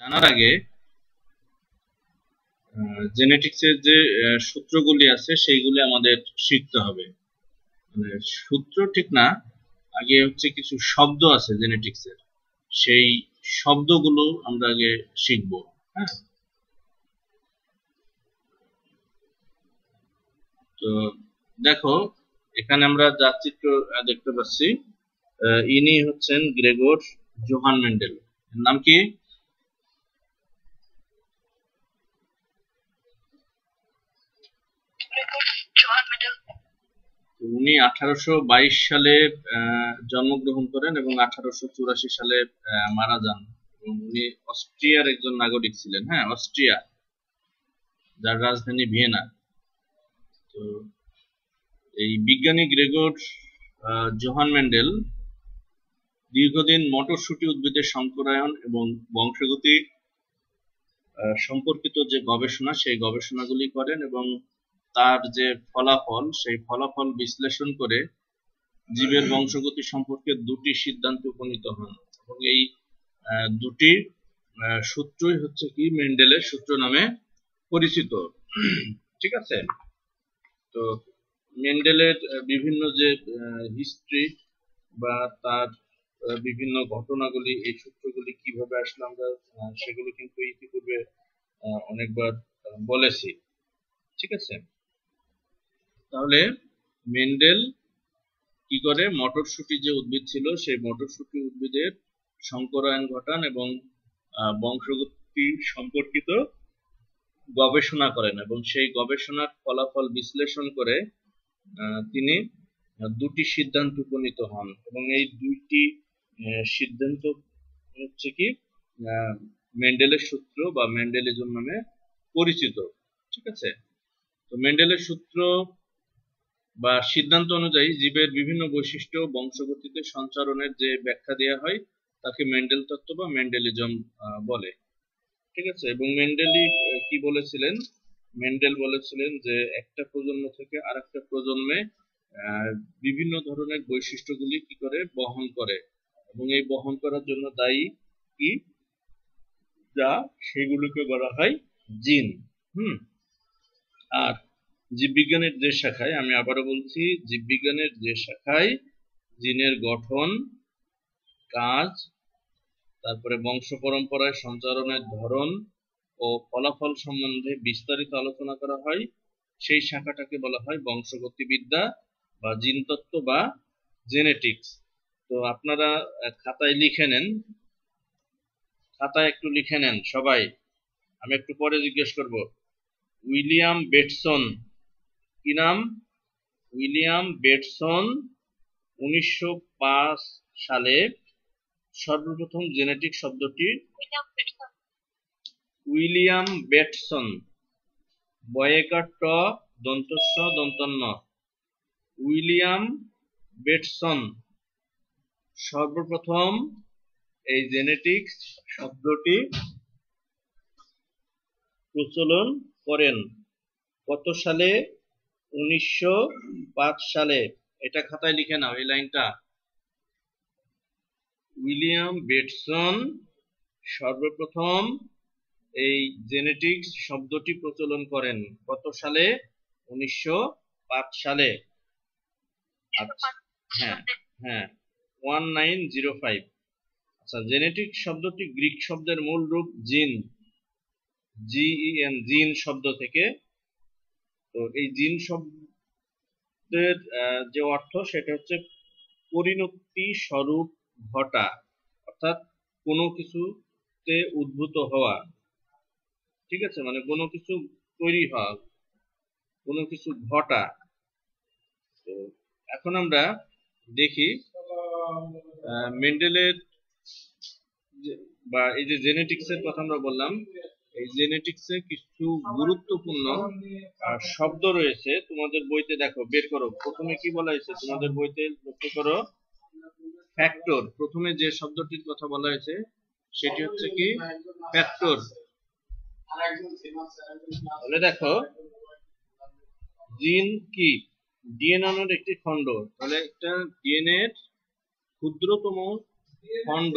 জানার আগে জেনেটিক্সের যে সূত্রগুলি আছে সেইগুলি আমাদের শিখতে হবে। মানে সূত্র ঠিক না, আগে হচ্ছে কিছু শব্দ আছে জেনেটিক্সের, সেই শব্দগুলো আমরা আগে শিখব। হ্যাঁ, তো দেখো এখানে আমরা যার চিত্র দেখতে পাচ্ছি, ইনি হচ্ছেন গ্রেগর জোহান মেন্ডেল। নাম কি? উনি 1822 সালে জন্মগ্রহণ করেন এবং 1884 সালে মারা যান। উনি অস্ট্রিয়ার একজন নাগরিক ছিলেন। হ্যাঁ, অস্ট্রিয়া, যার রাজধানী ভিয়েনা। তো এই বিজ্ঞানী গ্রেগর জোহান মেন্ডেল দীর্ঘদিন মটরশুঁটি উদ্ভিদের সংকরায়ন এবং বংশগতি সম্পর্কিত যে গবেষণা, সেই গবেষণাগুলি করেন এবং তার যে ফলাফল, সেই ফলাফল বিশ্লেষণ করে জীবের বংশগতি সম্পর্কে দুটি সিদ্ধান্তে উপনীত হন এবং এই দুটি সূত্রই হচ্ছে কি মেন্ডেলের সূত্র নামে পরিচিত। ঠিক আছে, তো মেন্ডেলের বিভিন্ন যে হিস্ট্রি বা তার বিভিন্ন ঘটনাগুলি, এই সূত্রগুলি কিভাবে আসলে আমরা সেগুলো কিন্তু ইতিপূর্বে অনেকবার বলেছি। ঠিক আছে, তাহলে মেন্ডেল কি করে মটরশুঁটি যে উদ্ভিদ ছিল সেই মটরশুঁটি উদ্ভিদের সংকরায়ন ঘটান এবং বংশগতি সম্পর্কিত গবেষণা করেন এবং সেই গবেষণার ফলাফল বিশ্লেষণ করে তিনি দুটি সিদ্ধান্ত উপনীত হন এবং এই দুইটি সিদ্ধান্ত হচ্ছে কি মেন্ডেলের সূত্র বা মেন্ডেলিজম নামে পরিচিত। ঠিক আছে, তো মেন্ডেলের সূত্র বা সিদ্ধান্ত অনুযায়ী জীবের বিভিন্ন বৈশিষ্ট্য বংশগতিতে সঞ্চারণের যে ব্যাখ্যা দেওয়া হয় তাকে মেন্ডেল তত্ত্ব বা মেন্ডেলিজম বলে। ঠিক আছে, এবং মেন্ডেলি কি বলেছিলেন? মেন্ডেল বলেছিলেন যে একটা প্রজন্ম থেকে আরেকটা প্রজন্মে বিভিন্ন ধরনের বৈশিষ্ট্যগুলি কি করে বহন করে এবং এই বহন করার জন্য দায়ী কি, যা সেগুলোকে বলা হয় জিন। আর জীববিজ্ঞানের যে শাখায়, আমি আবারও বলছি, জীববিজ্ঞানের যে শাখায় জিনের গঠন, কাজ, তারপরে বংশ পরম্পরায় সঞ্চারণের ধরন ও ফলাফল সম্বন্ধে বিস্তারিত আলোচনা করা হয়, সেই শাখাটাকে বলা হয় বংশগতিবিদ্যা বা জিনতত্ত্ব বা জেনেটিক্স। তো আপনারা খাতায় লিখে নেন, খাতায় একটু লিখে নেন সবাই, আমি একটু পরে জিজ্ঞেস করব। উইলিয়াম বেটসন, কি নাম? উইলিয়াম বেটসন 1905 সালে সর্বপ্রথম জেনেটিক শব্দটি, উইলিয়াম বেটসন, বয়েকার ট দন্তস্ব দন্তন্য, উইলিয়াম বেটসন সর্বপ্রথম এই জেনেটিক্স শব্দটি প্রচলন করেন। কত সালে? 1905 সালে। এটা খাতায় লিখে নাও, এই লাইনটা। উইলিয়াম বেটসন সর্বপ্রথম এই জেনেটিক্স শব্দটি প্রচলন করেন কত সালে? 1905 সালে। হ্যাঁ হ্যাঁ, 1905। আচ্ছা, জেনেটিক শব্দটি গ্রিক শব্দের মূল রূপ জিন, জিইএন, জিন শব্দ থেকে। তো এই জিন শব্দের যে অর্থ সেটা হচ্ছে পরিণতি স্বরূপ ঘটা, অর্থাৎ কোনো কিছুতে উদ্ভূত হওয়া। ঠিক আছে, মানে কোনো কিছু তৈরি হওয়া, কোনো কিছু ঘটা। তো এখন আমরা দেখি মেন্ডেলের বা এই যে জেনেটিক্স এর কথা আমরা বললাম, এই জেনেটিক্সে কিছু গুরুত্বপূর্ণ শব্দ রয়েছে। তোমাদের বইতে দেখো, বের করো। প্রথমে কি বলা হয়েছে তোমাদের বইতে? লক্ষ্য করো, ফ্যাক্টর। প্রথমে যে শব্দটির কথা বলা হয়েছে সেটি হচ্ছে কি ফ্যাক্টর। তাহলে দেখো, জিন কি? ডিএনএর একটি খণ্ড। তাহলে একটা ডিএনএর ক্ষুদ্রতম খণ্ড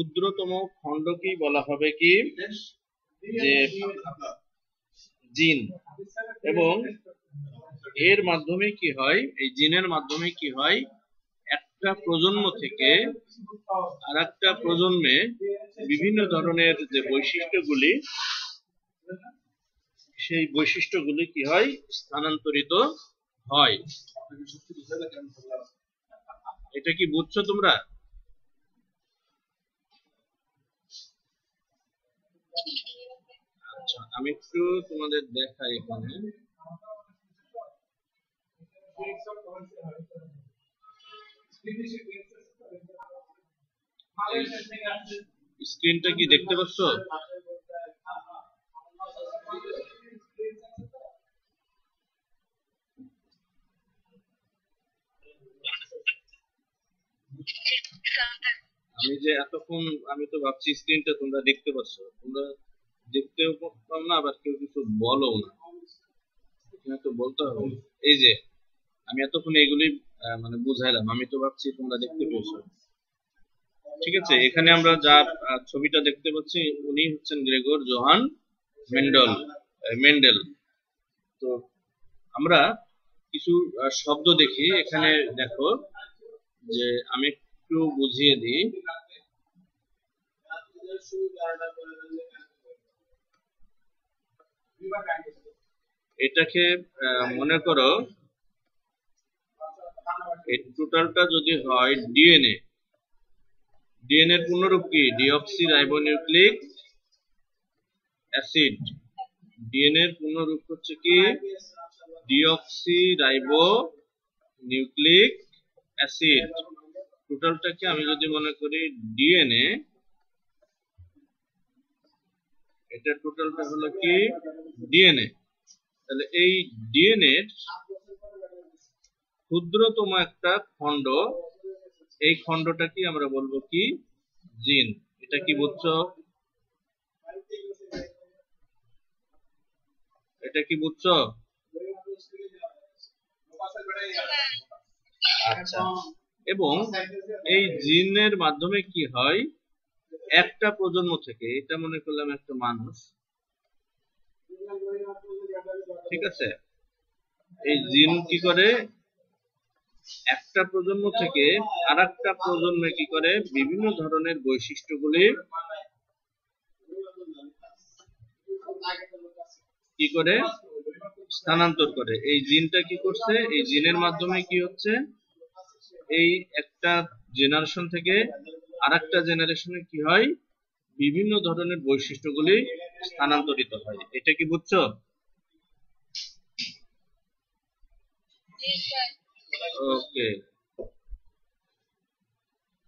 ক্ষুদ্রতম খণ্ডকেই বলা হবে কি যে জিন। এবং এর মাধ্যমে কি হয়, এই জিনের মাধ্যমে কি হয়, একটা প্রজন্ম থেকে আর একটা প্রজন্মে বিভিন্ন ধরনের যে বৈশিষ্ট্যগুলি, সেই বৈশিষ্ট্যগুলি কি হয়, স্থানান্তরিত হয়। এটা কি বুঝছো তোমরা? আচ্ছা, আমি একটু তোমাদের দেখাই এখানে। স্ক্রিনটা কি দেখতে পাচ্ছ? আমি যে এতক্ষণ আমি তো ভাবছি স্ক্রিনটা তোমরা দেখতে পাচ্ছ, তোমরা দেখতেও পাও না, আবার কেউ কিছু বলো না, এখানে তো বলতে হবে। এই যে আমি এতক্ষণ এগুলি মানে বুঝাইলাম, আমি তো ভাবছি তোমরা দেখতে পেয়েছো। ঠিক আছে, এখানে আমরা যার ছবিটা দেখতে পাচ্ছি উনি হচ্ছেন গ্রেগর জোহান মেন্ডেল। তো আমরা কিছু শব্দ দেখি এখানে, দেখো যে আমি একটু বুঝিয়ে দিই। এটাকে মনে করো এই টোটালটা যদি হয় ডিএনএ, ডিএনএ এর পূর্ণরূপ কি? Deoxy ribonucleic acid. ডিএনএ এর পূর্ণরূপ হচ্ছে কি? Deoxy ribonucleic acid. টোটালটাকে আমি যদি মনে করি ডিএনএ, এটা টোটালটা হলো কি ডিএনএ। তাহলে এই ডিএনএ এর ক্ষুদ্রতম একটা খণ্ড, এই খণ্ডটা কি আমরা বলবো কি জিন। এটা কি বুঝছো? এটা কি বুঝছো? আচ্ছা, এবং এই জিনের মাধ্যমে কি হয়, একটা প্রজন্ম থেকে, এটা মনে করলাম একটা মানুষ, ঠিক আছে, এই জিন কি করে একটা প্রজন্ম থেকে আর একটা প্রজন্মে কি করে বিভিন্ন ধরনের বৈশিষ্ট্যগুলি কি করে স্থানান্তর করে। এই জিনটা কি করছে, এই জিনের মাধ্যমে কি হচ্ছে, এই একটা জেনারেশন থেকে আর একটা জেনারেশনে কি হয়, বিভিন্ন ধরনের বৈশিষ্ট্যগুলি স্থানান্তরিত হয়। এটা কি বুঝছো? ওকে,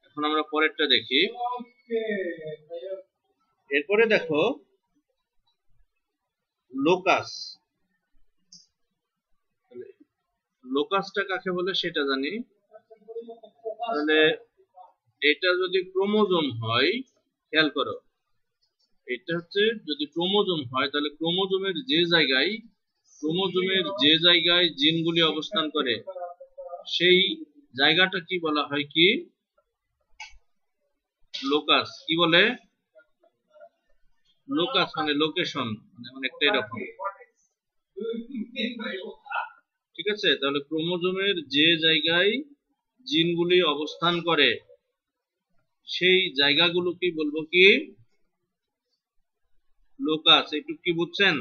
এখন আমরা পরেরটা দেখি। এরপরে দেখো লোকাস। লোকাসটা কাকে বলে সেটা জানি। তাহলে এটা যদি ক্রোমোজোম হয়, খেয়াল করো, এটা হচ্ছে যদি ক্রোমোজোম হয়, তাহলে ক্রোমোজোমের যে জায়গায় জিনগুলি অবস্থান করে সেই জায়গাটা কি বলা হয় কি লোকাস। কি বলে? লোকাস মানে লোকেশন, মানে অনেকটা এরকম। ঠিক আছে, তাহলে ক্রোমোজোমের যে জায়গায় জিনগুলি অবস্থান করে সেই জায়গাগুলোকে বলবো কি লোকাস। একটু কি বুঝছেন?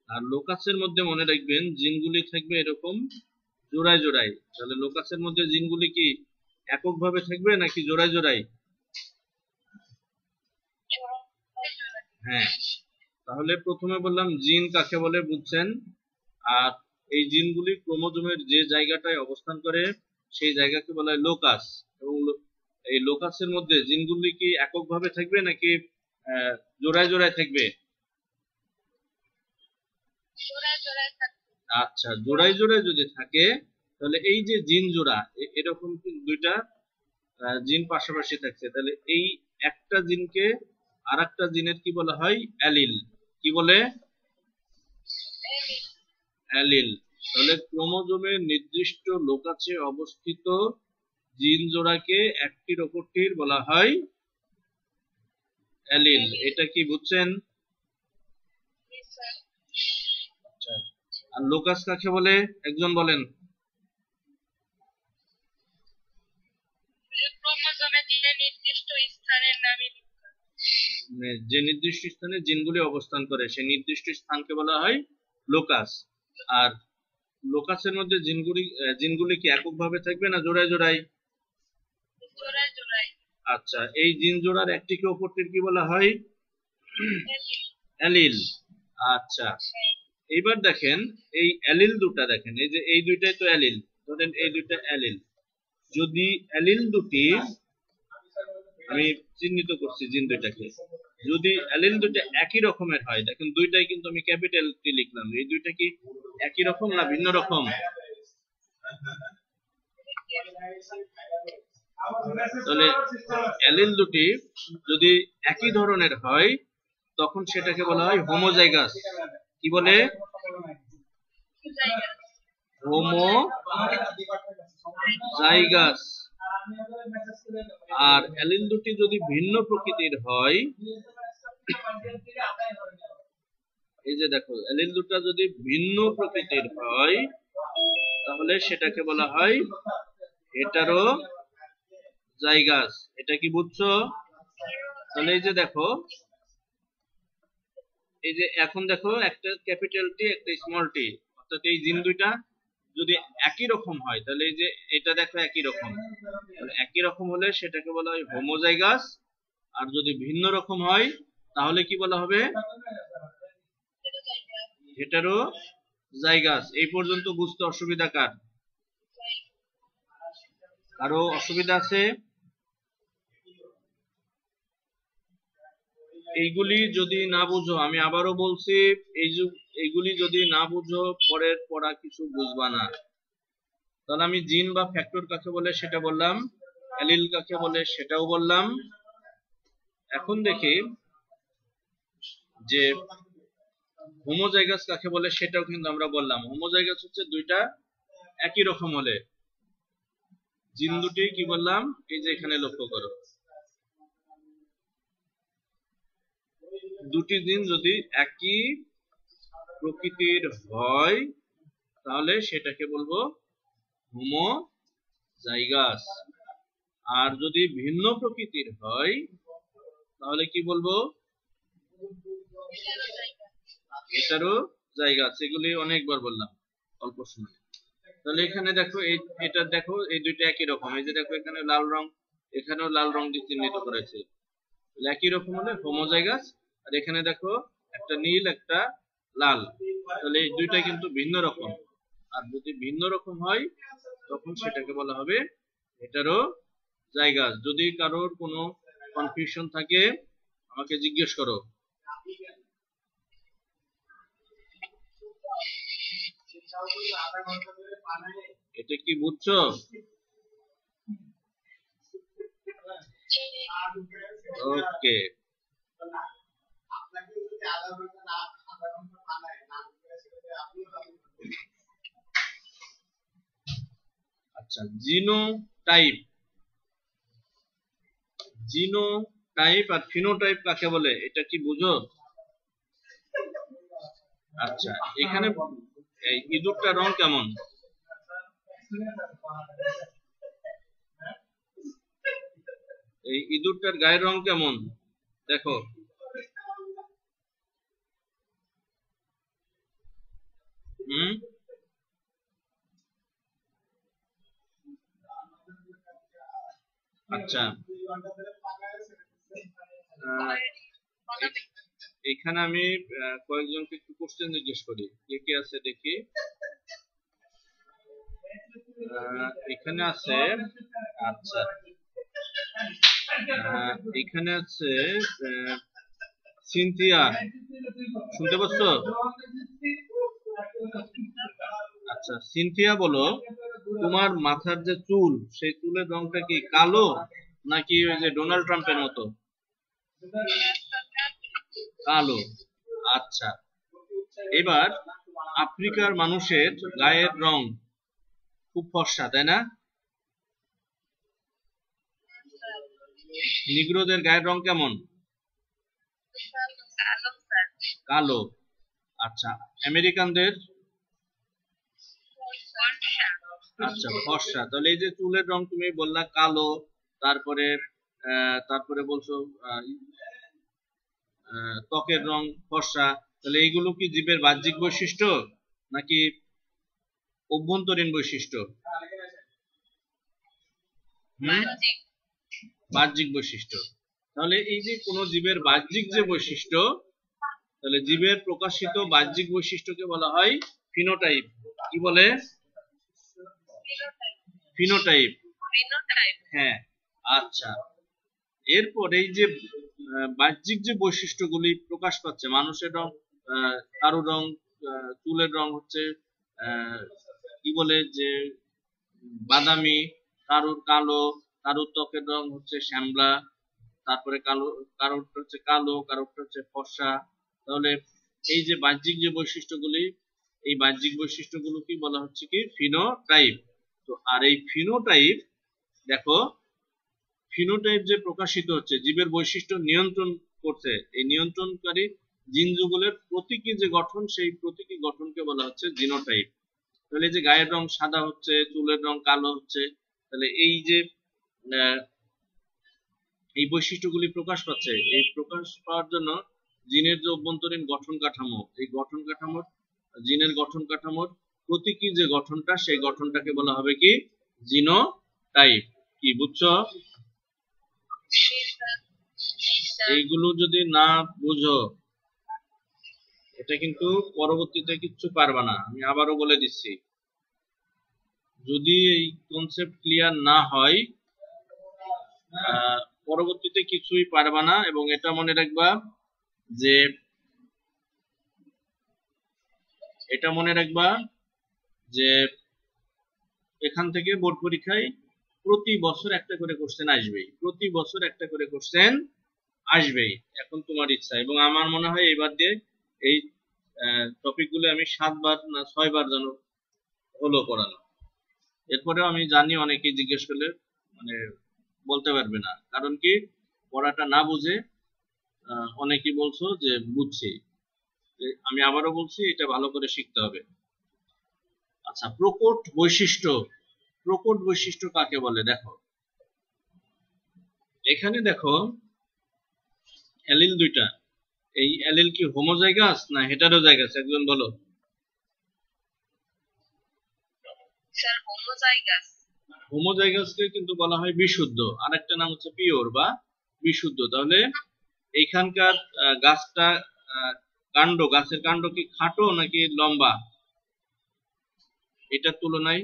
আর লোকাসের মধ্যে মনে রাখবেন জিনগুলি থাকবে এরকম জোড়ায় জোড়ায়। তাহলে লোকাসের মধ্যে জিনগুলি কি এককভাবে থাকবে নাকি জোড়ায় জোড়ায়? হ্যাঁ, তাহলে প্রথমে বললাম জিন কাকে বলে বুঝছেন, আর এই জিনগুলি ক্রোমোজোমের যে জায়গাটায় অবস্থান করে সেই জায়গাকে বলা হয় লোকাস। এবং এই লোকাসের মধ্যে জিনগুলি কি এককভাবে থাকবে নাকি জোড়ায় জোড়ায় থাকবে? আচ্ছা, জোড়ায় জোড়ায় যদি থাকে তাহলে এই যে জিন জোড়া, এরকম দুইটা জিন পাশাপাশি থাকছে, তাহলে এই একটা জিনকে আর একটা জিনের কি বলা হয়? অ্যালিল। কি বলে? অ্যালিল। তাহলে ক্রোমোজোমের নির্দিষ্ট লোকাসে অবস্থিত জিন জোড়াকে একটির অপরটির বলা হয় অ্যালিল। এটা কি বুঝছেন? আর লোকাস কাকে বলে একজন বলেন? যে নির্দিষ্ট স্থানে জিনগুলি অবস্থান করে সেই নির্দিষ্ট স্থানকে বলা হয় লোকাস। আর লোকাসের মধ্যে জিনগুলি কি এককভাবে থাকবে না জোড়ায় জোড়ায়? আচ্ছা, এই জিন জোড়ার একটিকে অপরটির কি বলা হয়? অ্যালিল। আচ্ছা, এইবার দেখেন এই অ্যালিল দুটা দেখেন, এই যে এই দুইটাই তো অ্যালিল, ধরেন এই দুইটা অ্যালিল। যদি অ্যালিল দুটি, আমি চিহ্নিত করছি জিন দুইটাকে, যদি অ্যালিল দুইটা একই রকমের হয়, দেখেন দুইটাই কিন্তু আমি ক্যাপিটাল টি লিখলাম, এই দুইটা কি একই রকম না ভিন্ন রকম? তাহলে অ্যালিল দুটি যদি একই ধরনের হয় তখন সেটাকে বলা হয় হোমোজাইগাস। কি বলে? হোমোজাইগাস। আর অ্যালিল দুটি যদি ভিন্ন প্রকৃতির হয়, এই যে দেখো অ্যালিল দুটা যদি ভিন্ন প্রকৃতির হয় তাহলে সেটাকে বলা হয় হেটারোজাইগাস। এটা কি বুঝছো? তাহলে এই যে দেখো, এই যে এখন দেখো একটা ক্যাপিটাল টি একটা স্মল টি, অর্থাৎ এই জিন দুইটা যদি একই রকম হয় তাহলে এই যে এটা দেখো একই রকম, একই রকম হলে সেটাকে বলা হয় হোমোজাইগাস। আর যদি ভিন্ন রকম হয় তাহলে কি বলা হবে? হেটারোজাইগাস। এই পর্যন্ত বুঝতে অসুবিধা কার? কারো অসুবিধা আছে? এইগুলি যদি না বুঝো, আমি আবারও বলছি, এইগুলি যদি না বুঝো পরের পড়া কিছু বুঝবা না। তাহলে আমি জিন বা ফ্যাক্টর কাকে বলে সেটা বললাম, অ্যালিল কাকে বলে সেটাও বললাম। এখন দেখি যে হোমোজাইগাস কাকে বলে সেটাও কিন্তু আমরা বললাম। হোমোজাইগাস হচ্ছে দুইটা একই রকম হলে। জিন দুটি কি বললাম, এই যে এখানে লক্ষ্য করো, দুটি জিন যদি একই প্রকৃতির হয় তাহলে সেটাকে বলবো হোমোজাইগাস। আর যদি ভিন্ন প্রকৃতির হয় তাহলে কি বলবো? হেটারোজাইগাস। এগুলি অনেকবার বললাম অল্প সময়। তাহলে এখানে দেখো এটা দেখো এই দুইটা একই রকম, এই যে দেখো এখানে লাল রং, এখানেও লাল রং দিয়ে চিহ্নিত করেছে, একই রকম হলে হোমোজাইগাস। আর এখানে দেখো একটা নীল একটা লাল, তাহলে এই দুইটা কিন্তু ভিন্ন রকম। আর যদি ভিন্ন রকম হয় তখন সেটাকে বলা হবে হেটারোজাইগাস। যদি কারোর কোনো কনফিউশন থাকে আমাকে জিজ্ঞেস করো। এটা কি বুঝছো? ওকে, আচ্ছা, জিনোটাইপ আর ফিনোটাইপ কাকে বলে এটা কি বুঝো? আচ্ছা, এখানে এই ইঁদুরটার রং কেমন? এই ইঁদুরটার গায়ের রং কেমন দেখো? আচ্ছা, এখানে আমি কয়েকজনকে একটু কোশ্চেন জিজ্ঞেস করি, কে কে আছে দেখি। এখানে আছে, আচ্ছা এখানে আছে সিনথিয়া, শুনতে পাচ্ছ? আচ্ছা সিনথিয়া, বলো তোমার মাথার যে চুল সেই চুলের রংটা কি কালো নাকি ওই যে ডোনাল্ড ট্রাম্পের মতো কালো? আচ্ছা, এবার আফ্রিকার মানুষের গায়ের রং খুব ফর্সা, তাই না? নিগ্রোদের গায়ের রং কেমন? কালো। আচ্ছা, আমেরিকানদের? আচ্ছা, ফর্সা। তাহলে এই যে চুলের রং তুমি বললা কালো, তারপরে তারপরে বলছো ত্বকের রং ফর্সা, তাহলে এইগুলো কি জীবের বাহ্যিক বৈশিষ্ট্য নাকি অভ্যন্তরীণ বৈশিষ্ট্য? বাহ্যিক বৈশিষ্ট্য। তাহলে এই যে কোন জীবের বাহ্যিক যে বৈশিষ্ট্য, তাহলে জীবের প্রকাশিত বাহ্যিক বৈশিষ্ট্যকে বলা হয় ফিনোটাইপ। কি বলে? ফিনোটাইপ। হ্যাঁ। আচ্ছা, এরপর এই যে বাহ্যিক যে বৈশিষ্ট্যগুলি প্রকাশ পাচ্ছে, মানুষের রং, কারো রং, চুলের রং হচ্ছে কি বলে যে বাদামি, কারোর কালো, কারোর ত্বকের রং হচ্ছে শ্যামলা, তারপরে কালো, কারোরটা হচ্ছে কালো, কারোরটা হচ্ছে ফর্সা। তাহলে এই যে বাহ্যিক যে বৈশিষ্ট্যগুলি, এই বাহ্যিক বৈশিষ্ট্যগুলো কি বলা হচ্ছে কি ফিনোটাইপ। তো আর এই ফিনোটাইপ, দেখো ফিনোটাইপ যে প্রকাশিত হচ্ছে, জীবের বৈশিষ্ট্য নিয়ন্ত্রণ করছে, এই নিয়ন্ত্রণকারী জিনযুগলের প্রতীকী যে গঠন, সেই প্রতীকী গঠনকে বলা হচ্ছে জিনোটাইপ। তাহলে যে গায়ের রং সাদা হচ্ছে, চুলের রং কালো হচ্ছে, তাহলে এই যে এই বৈশিষ্ট্যগুলি প্রকাশ পাচ্ছে, এই প্রকাশ পাওয়ার জন্য জিনের যে অভ্যন্তরীণ গঠন কাঠামো, এই গঠন কাঠামোর, জিনের গঠন কাঠামোর প্রতীকী যে গঠনটা, সেই গঠনটাকে বলা হবে কি জিনোটাইপ। কি বুঝছো? এইগুলো যদি না বুঝো, এটা কিন্তু পরবর্তীতে কিচ্ছু পারবা না। আমি আবারও বলে দিচ্ছি, যদি এই কনসেপ্ট ক্লিয়ার না হয়, পরবর্তীতে কিছুই পারবা না। এবং এটা মনে রাখবা যে, এটা মনে রাখবা যে এখান থেকে বোর্ড পরীক্ষায় প্রতি বছর একটা করে কোশ্চেন আসবেই, প্রতি বছর একটা করে কোশ্চেন আসবেই। এখন তোমার ইচ্ছা। এবং আমার মনে হয় এবার দিয়ে এই টপিকগুলো আমি 7 বার না 6 বার যেন হলো পড়ানো। এরপরেও আমি জানি অনেকেই জিজ্ঞেস করলে মানে বলতে পারবে না, কারণ কি পড়াটা না বুঝে অনেকেই বলছো যে বুঝছি। আমি আবারও বলছি, এটা ভালো করে শিখতে হবে। আচ্ছা, প্রকট বৈশিষ্ট্য। প্রকট বৈশিষ্ট্য কাকে বলে? দেখো এখানে দেখো অ্যালিল দুইটা। এই অ্যালিল কি হোমোজাইগাস না হেটারোজাইগাস? একজন বলো। Sir homozygous. হোমোজাইগাসকে কিন্তু বলা হয় বিশুদ্ধ, আরেকটা নাম হচ্ছে পিওর বা বিশুদ্ধ। তাহলে এইখানকার গাছটা, কাণ্ড, গাছের কাণ্ড কি খাটো নাকি লম্বা? এটার তুলনায়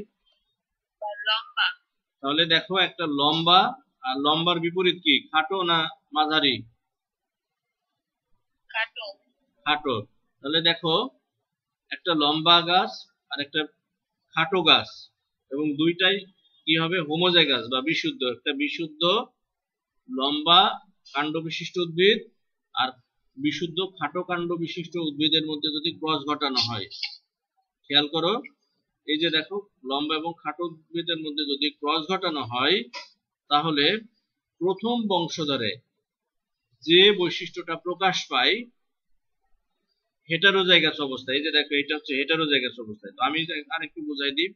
লম্বা। তাহলে দেখো একটা লম্বা, আর লম্বার বিপরীত কি খাটো না মাঝারি? খাটো। খাটো। তাহলে দেখো একটা লম্বা গাছ আর একটা খাটো গাছ, এবং দুইটাই কি হবে হোমোজাইগাস বা বিশুদ্ধ। একটা বিশুদ্ধ লম্বা কাণ্ড বিশিষ্ট উদ্ভিদ আর বিশুদ্ধ খাটো কাণ্ড বিশিষ্ট উদ্ভিদের মধ্যে যদি ক্রস ঘটানো হয়, খেয়াল করো, এই যে দেখো লম্বা এবং খাটো উদ্ভিদের মধ্যে যদি ক্রস ঘটানো হয়, তাহলে প্রথম বংশধরে যে বৈশিষ্ট্যটা প্রকাশ পায় হেটারোজাইগাস অবস্থায়, এই যে দেখো এটা হচ্ছে হেটারোজাইগাস অবস্থায়। তো আমি আরেকটু বুঝাই দিই।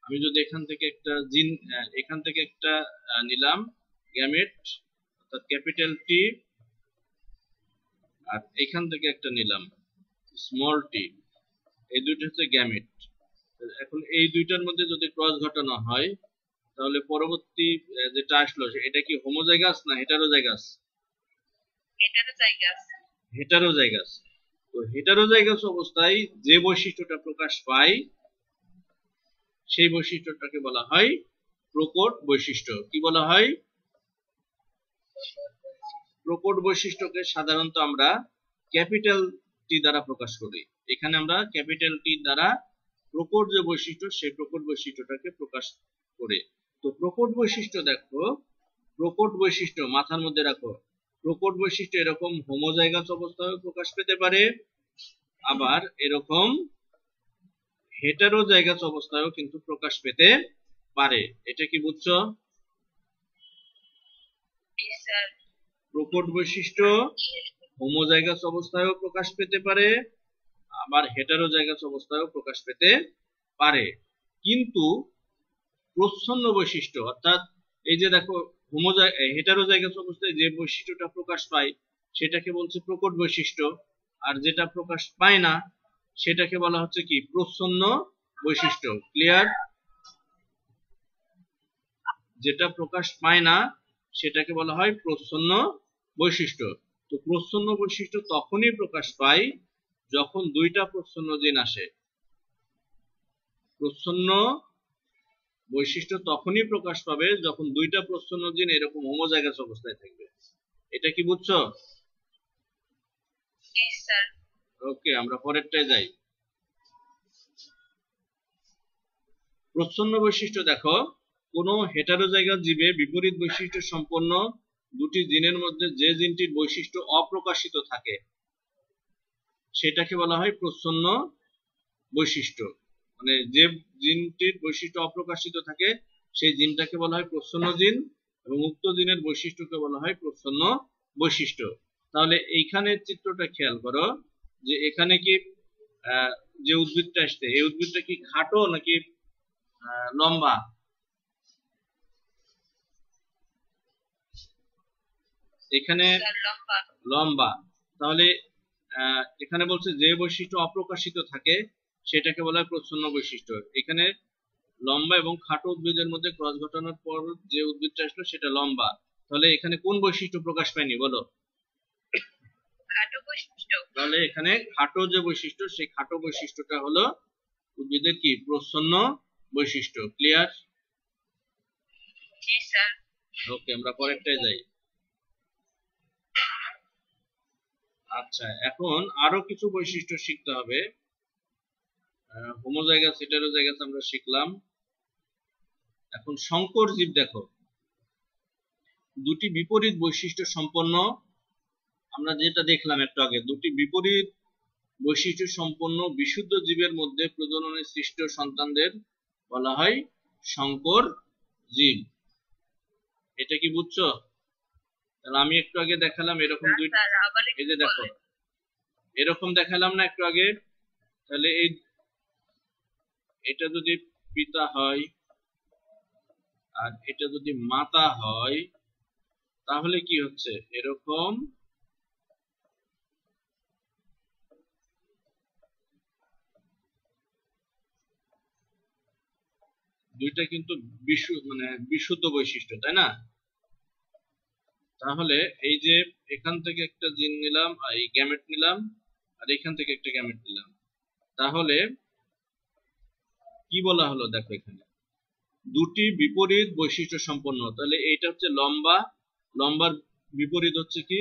আমি যদি এখান থেকে একটা জিন, এখান থেকে একটা নিলাম গ্যামেট, অর্থাৎ ক্যাপিটাল টি, আর এখান থেকে একটা নিলাম স্মল টি, এই দুইটা হচ্ছে গ্যামেট। এখন এই দুইটার মধ্যে যদি ক্রস ঘটানো হয়, তাহলে পরবর্তী যেটা আসলো এটা কি হোমোজাইগাস না হেটারোজাইগাস? হেটারোজাইগাস। হেটারোজাইগাস। তো হেটারোজাইগাস অবস্থায় যে বৈশিষ্ট্যটা প্রকাশ পায়, সেই বৈশিষ্ট্যটাকে বলা হয় প্রকট বৈশিষ্ট্য। কি বলা হয়? প্রকট বৈশিষ্ট্যকে সাধারণত আমরা ক্যাপিটাল টি দ্বারা প্রকাশ করি। এখানে আমরা ক্যাপিটাল টি দ্বারা প্রকট যে বৈশিষ্ট্য, সেই প্রকট বৈশিষ্ট্যটাকে প্রকাশ করি। তো প্রকট বৈশিষ্ট্য দেখো, প্রকট বৈশিষ্ট্য মাথার মধ্যে রাখো, প্রকট বৈশিষ্ট্য এরকম হোমোজাইগাস অবস্থায় প্রকাশ পেতে পারে, আবার এরকম হেটারোজাইগাস অবস্থায়ও কিন্তু প্রকাশ পেতে পারে। এটা কি বুঝছো? প্রকট বৈশিষ্ট্য হোমোজাইগাস অবস্থায়ও প্রকাশ পেতে পারে, আবার হেটারোজাইগাস অবস্থায়ও প্রকাশ পেতে পারে। কিন্তু প্রচ্ছন্ন বৈশিষ্ট্য, অর্থাৎ এই যে দেখো হেটারোজাইগাস অবস্থায় যে বৈশিষ্ট্যটা প্রকাশ পায় সেটাকে বলছে প্রকট বৈশিষ্ট্য, আর যেটা প্রকাশ পায় না সেটাকে বলা হচ্ছে কি প্রচ্ছন্ন বৈশিষ্ট্য। ক্লিয়ার? যেটা প্রকাশ পায় না সেটাকে বলা হয় প্রচ্ছন্ন বৈশিষ্ট্য। তো প্রচ্ছন্ন বৈশিষ্ট্য তখনই প্রকাশ পায় যখন দুইটা প্রচ্ছন্ন জিন আসে। প্রচ্ছন্ন বৈশিষ্ট্য তখনই প্রকাশ পাবে যখন দুইটা প্রচ্ছন্ন জিন এরকম হোমোজাইগাস অবস্থায় থাকবে। এটা কি বুঝছো? ওকে, আমরা পরেরটায় যাই। প্রচ্ছন্ন বৈশিষ্ট্য দেখো, কোন হেটারোজাইগাস জীবে বিপরীত বৈশিষ্ট্য সম্পন্ন দুটি জিনের মধ্যে যে জিনটির বৈশিষ্ট্য অপ্রকাশিত থাকে সেটাকে বলা হয় প্রচ্ছন্ন বৈশিষ্ট্য। মানে যে জিনটির বৈশিষ্ট্য অপ্রকাশিত থাকে সেই জিনটাকে বলা হয় প্রচ্ছন্ন জিন, এবং উক্ত জিনের বৈশিষ্ট্যকে বলা হয় প্রচ্ছন্ন বৈশিষ্ট্য। তাহলে এইখানে চিত্রটা খেয়াল করো যে এখানে কি যে উদ্ভিদটা আসছে এই উদ্ভিদটা কি খাটো নাকি লম্বা? এখানে লম্বা। তাহলে এখানে বলছে যে বৈশিষ্ট্য অপ্রকাশিত থাকে সেটাকে বলা হয় প্রচ্ছন্ন বৈশিষ্ট্য। এখানে লম্বা এবং খাটো উদ্ভিদের মধ্যে ক্রস ঘটানোর পর যে উদ্ভিদটা আসলো সেটা লম্বা। তাহলে এখানে কোন বৈশিষ্ট্য প্রকাশ পায়নি বলো? তাহলে এখানে খাটো যে বৈশিষ্ট্য সেই খাটো বৈশিষ্ট্যটা হলো উদ্ভিদের কি প্রচ্ছন্ন বৈশিষ্ট্য। ক্লিয়ার? ওকে, আমরা পরেরটায় যাই। আচ্ছা, এখন আরো কিছু বৈশিষ্ট্য শিখতে হবে। হোমোজাইগাস হেটারোজাইগাস আমরা শিখলাম। এখন সংকর জীব দেখো, দুটি বিপরীত বৈশিষ্ট্য সম্পন্ন, আমরা যেটা দেখলাম একটু আগে, দুটি বিপরীত বৈশিষ্ট্য সম্পন্ন বিশুদ্ধ জীবের মধ্যে প্রজননে সৃষ্ট সন্তানদের বলা হয় সংকর জীব। এটা কি বুঝছো? তাহলে আমি একটু আগে দেখালাম এরকম দুই, এই যে দেখো এরকম দেখালাম না একটু আগে। তাহলে এটা যদি পিতা হয় আর এটা যদি মাতা হয় তাহলে কি হচ্ছে? এরকম দুইটা কিন্তু বিশুদ্ধ বৈশিষ্ট্য, তাই না? তাহলে এই যে এখান থেকে একটা জিন নিলাম, এই গ্যামেট নিলাম, আর এখান থেকে একটা গ্যামেট নিলাম, তাহলে কি বলা হলো দেখো এখানে দুটি বিপরীত বৈশিষ্ট্য সম্পন্ন। তাহলে এইটা হচ্ছে লম্বা, লম্বার বিপরীত হচ্ছে কি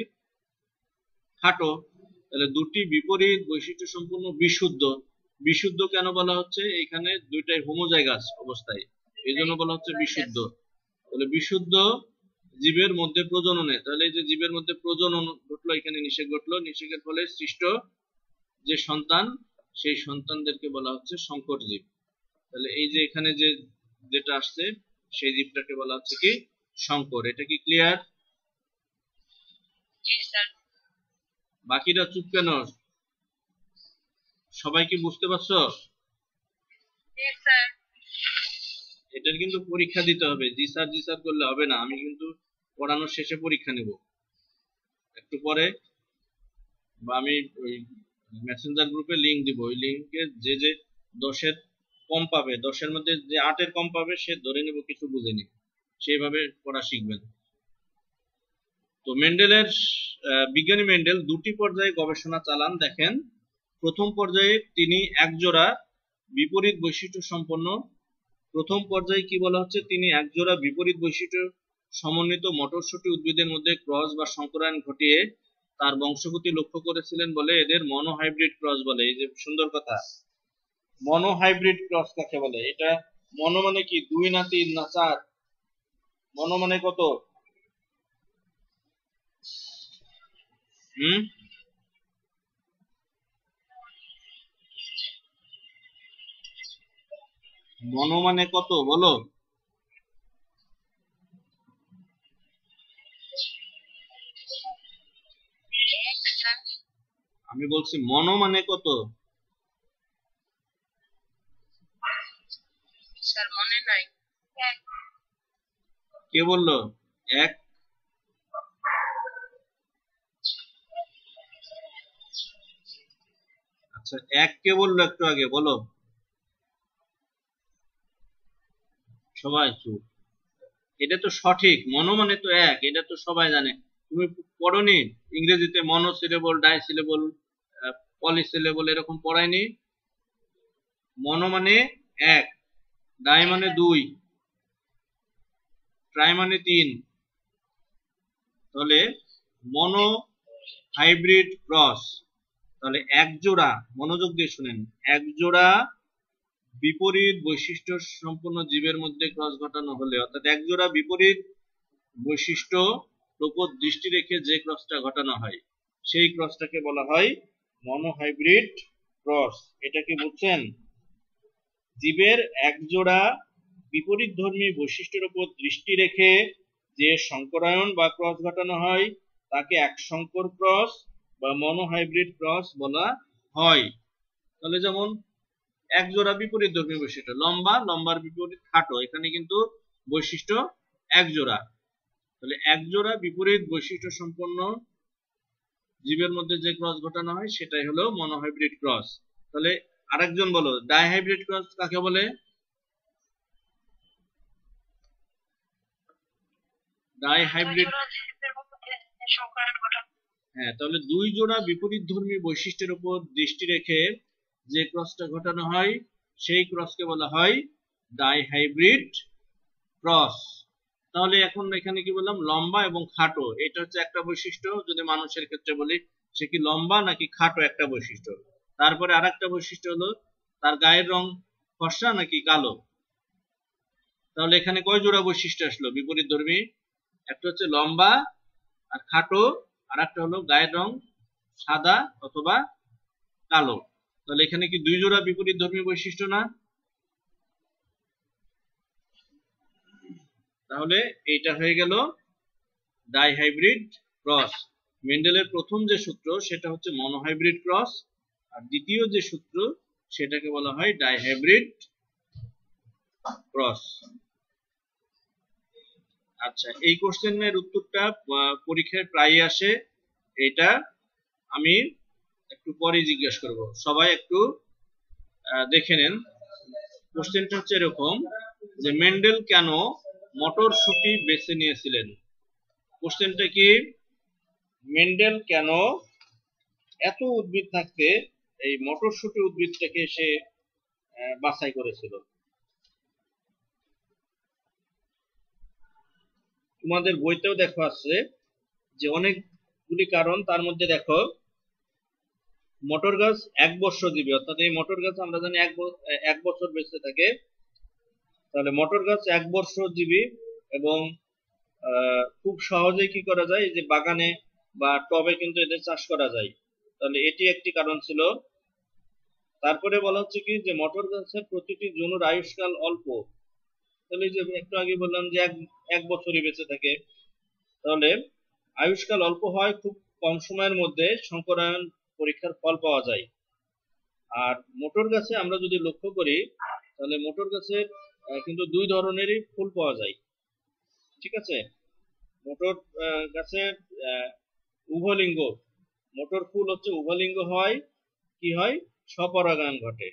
খাটো। তাহলে দুটি বিপরীত বৈশিষ্ট্য সম্পন্ন বিশুদ্ধ। বিশুদ্ধ কেন বলা হচ্ছে? এখানে দুইটাই হোমোজাইগাস অবস্থায়, এই জন্য বলা হচ্ছে বিশুদ্ধ। তাহলে বিশুদ্ধ জীবের মধ্যে প্রজননে, তাহলে এই যে জীবের মধ্যে প্রজনন ঘটলো, এখানে নিষেক ঘটলো, নিষেকের ফলে সৃষ্ট যে সন্তান সেই সন্তানদেরকে বলা হচ্ছে সংকর জীব। তাহলে এই যে এখানে যেটা আসছে সেই জীবটাকে বলা হচ্ছে কি সংকর। এটা কি ক্লিয়ার? বাকিরা চুপ কেন? সবাই কি বুঝতে পারছো? এটার কিন্তু পরীক্ষা দিতে হবে, জি স্যার করলে হবে না। আমি কিন্তু পড়ানোর শেষে পরীক্ষা নেব একটু পরে, বা আমি ওই মেসেঞ্জার গ্রুপে লিংক দিব, ওই লিংকে যে 10-এর কম পাবে, 10-এর মধ্যে যে 8-এর কম পাবে সে ধরে নেব কিছু বুঝেনি, সেইভাবে পড়া শিখবেন। তো বিজ্ঞানী মেন্ডেল দুটি পর্যায়ে গবেষণা চালান। দেখেন, প্রথম পর্যায়ে তিনি একজোড়া বিপরীত বৈশিষ্ট্য সম্পন্ন, প্রথম পর্যায়ে কি বলা হচ্ছে, তিনি একজোড়া বিপরীত বৈশিষ্ট্য সমন্বিত মটরশুঁটি উদ্ভিদের মধ্যে ক্রস বা সংকরায়ন ঘটিয়ে তার বংশগতি লক্ষ্য করেছিলেন বলে এদের মনোহাইব্রিড ক্রস বলে। এই যে সুন্দর কথা, মনোহাইব্রিড ক্রস কাকে বলে? এটা মনো মানে কি 2 না 3 না 4? মনো মানে কত? মনো মানে কত বলো? আমি বলছি মনো মানে কত? স্যার মনে নাই। কে বললো এক? আচ্ছা, এক কে বললো একটু আগে? বলো সবাই চুপ। এটা তো সঠিক, মনো মানে তো এক, এটা তো সবাই জানে। তুমি পড়োনি ইংরেজিতে মনোসিলেবল, ডাইসিলেবল, পলিসিলেবল এরকম পড়ায়নি? মনো মানে এক, ডাই মানে দুই, ট্রাই মানে তিন। তাহলে মনো হাইব্রিড ক্রস, তাহলে এক জোড়া, মনোযোগ দিয়ে শুনেন, এক জোড়া বিপরীত বৈশিষ্ট্য সম্পন্ন জীবের মধ্যে ক্রস ঘটানো হলে, অর্থাৎ এক জোড়া বিপরীত বৈশিষ্ট্য উপর দৃষ্টি রেখে যে ক্রসটা ঘটানো হয় সেই ক্রসটাকে বলা হয় মনোহাইব্রিড ক্রস। এটা কি বুঝছেন? জীবের এক জোড়া বিপরীতধর্মী বৈশিষ্ট্যের উপর দৃষ্টি রেখে যে সংকরায়ন বা ক্রস ঘটানো হয় তাকে এক সংকর ক্রস বা মনোহাইব্রিড ক্রস বলা হয়। তাহলে যেমন এক জোড়া বিপরীতধর্মী বৈশিষ্ট্য, লম্বা, লম্বার বিপরীত খাটো, এখানে কিন্তু বৈশিষ্ট্য এক জোড়া। তাহলে এক জোড়া বিপরীত বৈশিষ্ট্য সম্পন্ন জীবের মধ্যে যে ক্রস ঘটানো হয় সেটাই হলো মনোহাইব্রিড ক্রস। তাহলে আরেকজন বলো, ডাইহাইব্রিড ক্রস কাকে বলে? ডাইহাইব্রিড, হ্যাঁ, তাহলে দুই জোড়া বিপরীতধর্মী বৈশিষ্ট্যের উপর দৃষ্টি রেখে যে ক্রসটা ঘটানো হয় সেই ক্রসকে বলা হয় ডাইহাইব্রিড ক্রস। তাহলে এখন এখানে কি বললাম, লম্বা এবং খাটো, এটা হচ্ছে একটা বৈশিষ্ট্য। যদি মানুষের ক্ষেত্রে বলি সে কি লম্বা নাকি খাটো, একটা বৈশিষ্ট্য। তারপরে আরেকটা বৈশিষ্ট্য হলো তার গায়ের রং ফর্সা নাকি কালো। তাহলে এখানে কয় জোড়া বৈশিষ্ট্য আসলো বিপরীতধর্মী? একটা হচ্ছে লম্বা আর খাটো, আর একটা হলো গায়ের রং সাদা অথবা কালো। তাহলে এখানে কি দুই জোড়া বিপরীতধর্মী বৈশিষ্ট্য না? তাহলে এইটা হয়ে গেল ডাইহাইব্রিড ক্রস। মেন্ডেলের প্রথম যে সূত্র সেটা হচ্ছে মনোহাইব্রিড ক্রস, আর দ্বিতীয় যে সূত্র সেটাকে বলা হয় ডাইহাইব্রিড ক্রস। আচ্ছা, এই কোশ্চেনের উত্তরটা পরীক্ষায় প্রায় আসে, এটা আমি একটু পরে জিজ্ঞেস করব, সবাই একটু দেখে নেন। কোশ্চেনটা হচ্ছে এরকম যে মেন্ডেল কেন মটরশুঁটি বেছে নিয়েছিলেন? কোশ্চেনটা কি, মেন্ডেল কেন এত উদ্ভিদ থাকতে এই মটরশুঁটি উদ্ভিদটাকে সে বাছাই করেছিল? তোমাদের বইতেও দেখো আছে যে অনেকগুলি কারণ, তার মধ্যে দেখো মটর গাছ এক বর্ষজীবী, অর্থাৎ এই মটর গাছ আমরা জানি এক বছর বেঁচে থাকে। তাহলে মটর গাছ এক বর্ষজীবী এবং খুব সহজেই কি করা যায়, যে বাগানে বা টবে কিন্তু এদের চাষ করা যায়। তাহলে এটি একটি কারণ ছিল। তারপরে বলা হচ্ছে কি যে মটর গাছের প্রতিটি জনুর আয়ুষ্কাল অল্প। তাহলে যে একটু আগে বললাম যে এক বছরই বেঁচে থাকে, তাহলে আয়ুষ্কাল অল্প হয়, খুব কম সময়ের মধ্যে সংকরায়ন পরীক্ষার ফল পাওয়া যায়। আর মোটর গাছে আমরা যদি লক্ষ্য করি তাহলে মোটর গাছে কিন্তু দুই ধরনেরই ফুল পাওয়া যায়। ঠিক আছে, মোটর গাছে উভলিঙ্গ, মোটর ফুল হচ্ছে উভলিঙ্গ হয়, কি হয়, স্বপরাগায়ন ঘটে।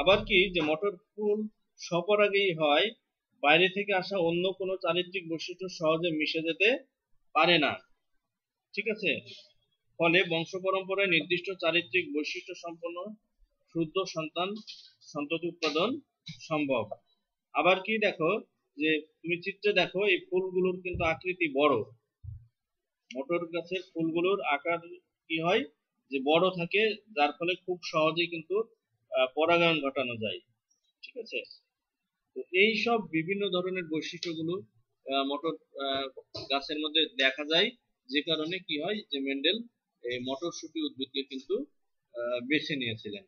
আবার কি যে মোটর ফুল স্বপরাগেই হয়, বাইরে থেকে আসা অন্য কোনো চারিত্রিক বৈশিষ্ট্য সহজে মিশে যেতে পারে না। ঠিক আছে, ফলে বংশ পরম্পরায় নির্দিষ্ট চারিত্রিক বৈশিষ্ট্য সম্পন্ন শুদ্ধ সন্ততি উৎপাদন সম্ভব। আবার কি দেখো যে তুমি চিত্রে দেখো এই ফুলগুলোর কিন্তু আকৃতি বড়, মোটর গাছের ফুলগুলোর আকার কি হয়, যে বড় থাকে, যার ফলে খুব সহজেই কিন্তু পরাগায়ন ঘটানো যায়। ঠিক আছে, তো এই সব বিভিন্ন ধরনের বৈশিষ্ট্যগুলো মটর গাছের মধ্যে দেখা যায়, যে কারণে কি হয় যে মেন্ডেল এই মটরশুঁটি উদ্ভিদকে কিন্তু বেছে নিয়েছিলেন।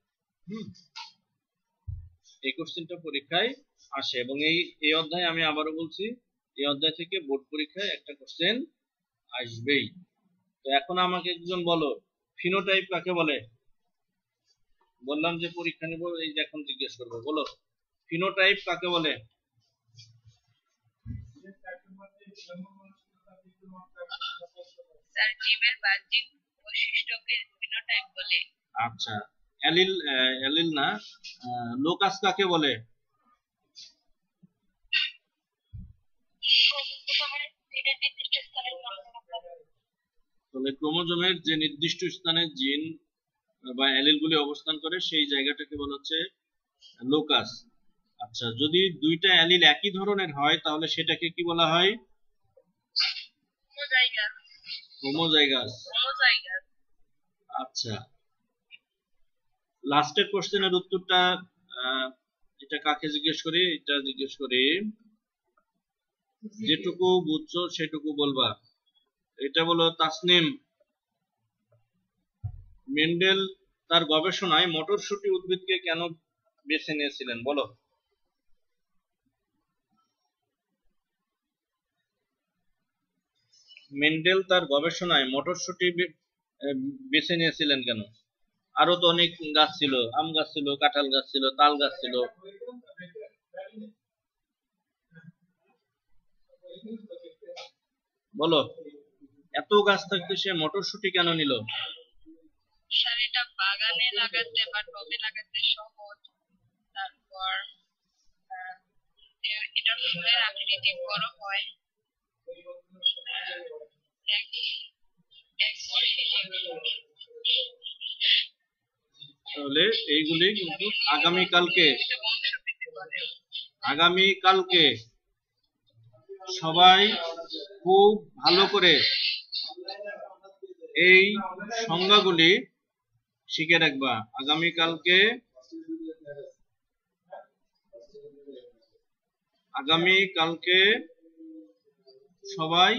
এই কোশ্চেনটা পরীক্ষায় আসে এবং এই অধ্যায়ে আমি আবারও বলছি, এই অধ্যায় থেকে বোর্ড পরীক্ষায় একটা কোশ্চেন আসবেই। তো এখন আমাকে একজন বলো, ফিনোটাইপ কাকে বলে? বললাম যে পরীক্ষা নিব, এই যে এখন জিজ্ঞেস করবো, বলো ফিনোটাইপ কাকে বলে? স্যার জীবের বাহ্যিক বৈশিষ্ট্যকে ফিনোটাইপ বলে। আচ্ছা, অ্যালিল অ্যালিল না, লোকাস কাকে বলে? তবে ক্রোমোজোমের যে নির্দিষ্ট স্থানে জিন বা অ্যালিলগুলি অবস্থান করে সেই জায়গাটাকে বলা হচ্ছে লোকাস। আচ্ছা, যদি দুইটা অ্যালিল একই ধরনের হয় তাহলে সেটাকে কি বলা হয়? হোমোজাইগাস। আচ্ছা, লাস্টের কোশ্চেনের উত্তরটা এটা কাকে জিজ্ঞেস করি? এটা জিজ্ঞেস করি, যেটুকু বুঝছো সেটুকু বলবা। এটা বলো তাসনিম, মেন্ডেল তার গবেষণায় মটরশুঁটি উদ্ভিদকে কেন বেছে নিয়েছিলেন, বলো। মেন্ডেল তার গবেষণায় মটরশুঁটি বেছে নিয়েছিলেন কেন? আরো তো অনেক গাছ ছিল, আম গাছ ছিল, কাঁঠাল গাছ ছিল, তাল গাছ ছিল। বলো, এত গাছ থাকতে সে মটরশুঁটি কেন নিল? স্যার এটা বাগানে লাগাতে বা টবে লাগাতে সহজ, তারপর এটার ফুলের আকৃতি বড় হয়, তাহলে এইগুলি কিন্তু আগামীকালকে সবাই খুব ভালো করে এই সংজ্ঞাগুলি শিখে রাখবা। আগামীকালকে সবাই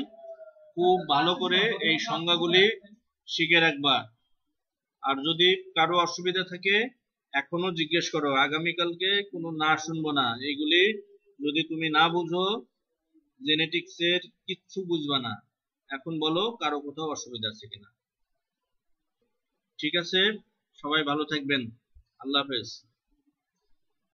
খুব ভালো করে এই সংজ্ঞাগুলি শিখে রাখবা। আর যদি কারো অসুবিধা থাকে এখনো জিজ্ঞেস করো, আগামীকালকে কোনো না শুনবো না। এইগুলি যদি তুমি না বুঝো, জেনেটিক্সের কিচ্ছু বুঝবা না। এখন বলো কারো কোথাও অসুবিধা আছে কিনা। ঠিক আছে, সবাই ভালো থাকবেন। আল্লাহ হাফেজ।